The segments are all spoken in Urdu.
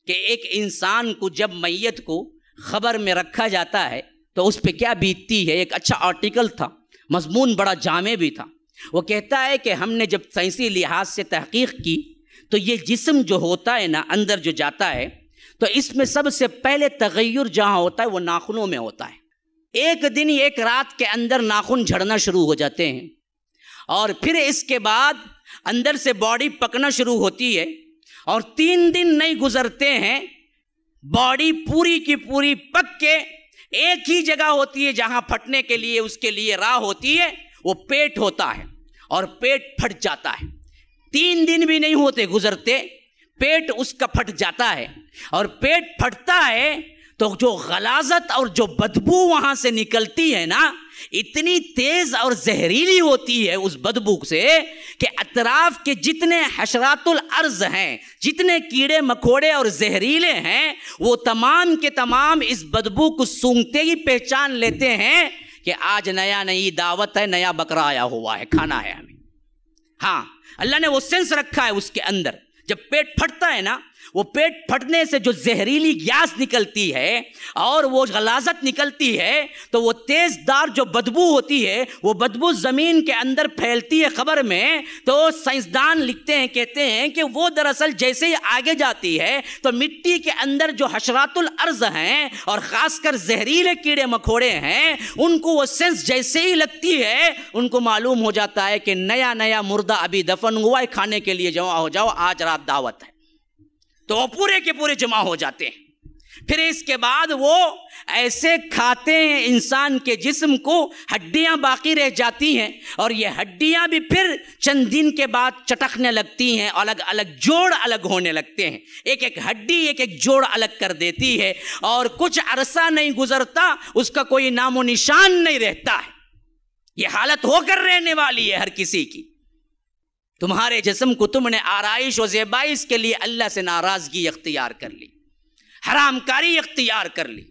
کہ ایک انسان کو جب میت کو خبر میں رکھا جاتا ہے تو اس پہ کیا بیتتی ہے. ایک اچھا آرٹیکل تھا، مضمون بڑا جامع بھی تھا. وہ کہتا ہے کہ ہم نے جب سائنسی لحاظ سے تحقیق کی تو یہ جسم جو ہوتا ہے نا، اندر جو جاتا ہے، تو اس میں سب سے پہلے تغیر جہاں ہوتا ہے وہ ناخنوں میں ہوتا ہے. ایک دن ایک رات کے اندر ناخن جھڑنا شروع ہو جاتے ہیں، اور پھر اس کے بعد اندر سے باڈی پکنا شروع ہوتی ہے، اور 3 دن نہیں گزرتے ہیں باڈی پوری کی پوری پک کے ایک ہی جگہ ہوتی ہے جہاں پھٹنے کے لیے اس کے لیے راہ ہوتی ہے، وہ پیٹ ہوتا ہے، اور پیٹ پھٹ جاتا ہے. 3 دن بھی نہیں ہوتے گزرتے، پیٹ اس کا پھٹ جاتا ہے، اور پیٹ پھٹتا ہے تو جو غلاظت اور جو بدبو وہاں سے نکلتی ہے نا، اتنی تیز اور زہریلی ہوتی ہے اس بدبو سے کہ اطراف کے جتنے حشرات الارض ہیں، جتنے کیڑے مکوڑے اور زہریلے ہیں، وہ تمام کے تمام اس بدبو کو سونگتے ہی پہچان لیتے ہیں کہ آج نئی دعوت ہے، نیا بکرا آیا ہوا ہے، کھانا ہے ہمیں. ہاں، اللہ نے وہ سینس رکھا ہے اس کے اندر. جب پیٹ پھٹتا ہے نا، وہ پیٹ پھٹنے سے جو زہریلی گیس نکلتی ہے اور وہ غلاظت نکلتی ہے تو وہ تیز دار جو بدبو ہوتی ہے، وہ بدبو زمین کے اندر پھیلتی ہے خبر میں. تو سائنسدان لکھتے ہیں، کہتے ہیں کہ وہ دراصل جیسے ہی آگے جاتی ہے تو مٹی کے اندر جو حشرات الارض ہیں اور خاص کر زہریلے کیڑے مکوڑے ہیں، ان کو وہ سینس جیسے ہی لگتی ہے، ان کو معلوم ہو جاتا ہے کہ نیا مردہ ابھی دفن ہوا ہے، کھانے کے لیے جمع ہو جاؤ، آج رات دعوت ہے. تو وہ پورے کے پورے جمع ہو جاتے ہیں. پھر اس کے بعد وہ ایسے کھاتے ہیں انسان کے جسم کو، ہڈیاں باقی رہ جاتی ہیں، اور یہ ہڈیاں بھی پھر چند دن کے بعد چٹکنے لگتی ہیں، الگ جوڑ الگ ہونے لگتے ہیں. ایک ہڈی ایک جوڑ الگ کر دیتی ہے، اور کچھ عرصہ نہیں گزرتا اس کا کوئی نام و نشان نہیں رہتا ہے. یہ حالت ہو کر رہنے والی ہے ہر کسی کی. تمہارے جسم کو تم نے آرائش و زیبائش کے لیے اللہ سے ناراضگی اختیار کر لی، حرام کاری اختیار کر لی.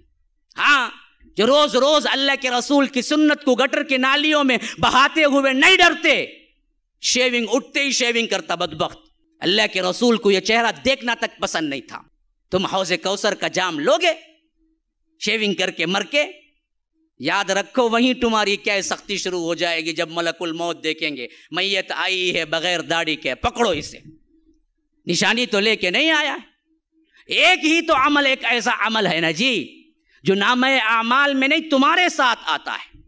ہاں، جو روز روز اللہ کے رسول کی سنت کو گٹر کے نالیوں میں بہاتے ہوئے نہیں ڈرتے، شیونگ اٹھتے ہی شیونگ کرتا بدبخت. اللہ کے رسول کو یہ چہرہ دیکھنا تک پسند نہیں تھا. تم حوض کوثر کا جام لوگے شیونگ کر کے مر کے، یاد رکھو وہیں تمہاری کیا سختی شروع ہو جائے گی جب ملک الموت دیکھیں گے میت آئی ہے بغیر داڑھی کے، پکڑو اسے. نشانی تو لے کے نہیں آیا. ایک ہی تو عمل، ایک ایسا عمل ہے نا جی جو نامہ اعمال میں نہیں تمہارے ساتھ آتا ہے.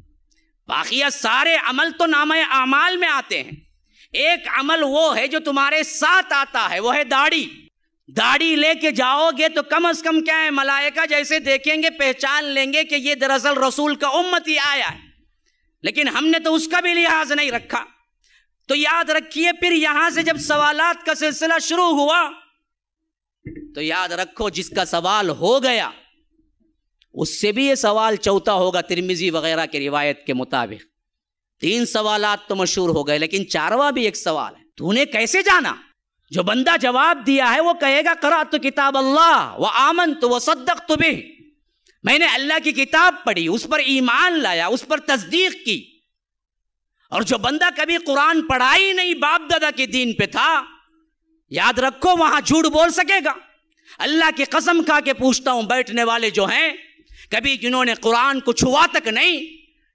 باقی سارے عمل تو نامہ اعمال میں آتے ہیں. ایک عمل وہ ہے جو تمہارے ساتھ آتا ہے، وہ ہے داڑھی. داڑھی لے کے جاؤ گے تو کم از کم کیا ہے، ملائکہ جیسے دیکھیں گے پہچان لیں گے کہ یہ دراصل رسول کا امتی آیا ہے. لیکن ہم نے تو اس کا بھی لحاظ نہیں رکھا. تو یاد رکھیے، پھر یہاں سے جب سوالات کا سلسلہ شروع ہوا تو یاد رکھو جس کا سوال ہو گیا اس سے بھی یہ سوال چوتھا ہوگا. ترمذی وغیرہ کی روایت کے مطابق 3 سوالات تو مشہور ہو گئے، لیکن 4واں بھی ایک سوال ہے. تو نے کیسے جانا؟ جو بندہ جواب دیا ہے وہ کہے گا قرأت کتاب اللہ وآمنت وصدقت بہ، میں نے اللہ کی کتاب پڑھی، اس پر ایمان لایا، اس پر تصدیق کی. اور جو بندہ کبھی قرآن پڑھا ہی نہیں، باپ دادا کے دین پہ تھا، یاد رکھو وہاں جھوٹ بول سکے گا. اللہ کی قسم کھا کے پوچھتا ہوں، بیٹھنے والے جو ہیں کبھی جنہوں نے قرآن کو چھوا تک نہیں،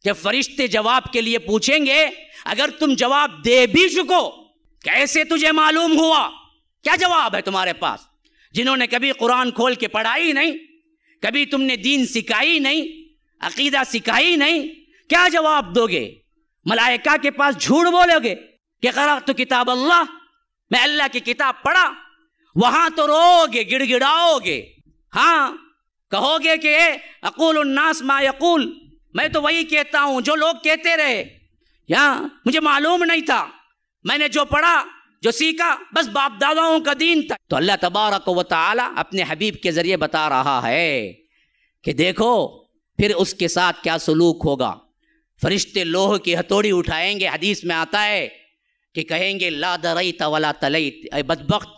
جب فرشتے جواب کے لیے پوچھیں گے، اگر تم جواب دے بھی چکو، کیسے تجھے معلوم ہوا؟ کیا جواب ہے تمہارے پاس؟ جنہوں نے کبھی قرآن کھول کے پڑھائی نہیں، کبھی تم نے دین سکھائی نہیں، عقیدہ سکھائی نہیں، کیا جواب دو گے؟ ملائکہ کے پاس جھوٹ بولو گے کہ قرأت کتاب اللہ، میں اللہ کی کتاب پڑھا؟ وہاں تو رو گے، گڑ گڑاؤ گے. ہاں، کہو گے کہ اقول الناس ما یقول، میں تو وہی کہتا ہوں جو لوگ کہتے رہے، یا مجھے معلوم نہیں تھا، میں نے جو پڑھا جو سیکھا بس باپ داداؤں کا دین تھا. تو اللہ تبارک و تعالی اپنے حبیب کے ذریعے بتا رہا ہے کہ دیکھو پھر اس کے ساتھ کیا سلوک ہوگا. فرشتے لوہ کی ہتھوڑی اٹھائیں گے، حدیث میں آتا ہے کہ کہیں گے لا دریت ولا تلیت، اے بدبخت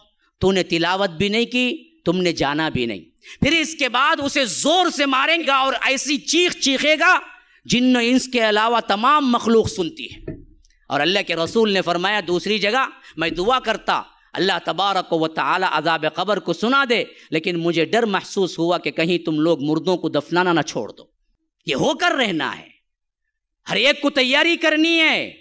تو نے تلاوت بھی نہیں کی، تم نے جانا بھی نہیں. پھر اس کے بعد اسے زور سے ماریں گا اور ایسی چیخ چیخے گا جن و انس کے علاوہ تمام مخلوق سنتی ہے. اور اللہ کے رسول نے فرمایا دوسری جگہ، میں دعا کرتا اللہ تبارک و تعالی عذاب قبر کو سنا دے، لیکن مجھے ڈر محسوس ہوا کہ کہیں تم لوگ مردوں کو دفنانا نہ چھوڑ دو۔ یہ ہو کر رہنا ہے، ہر ایک کو تیاری کرنی ہے۔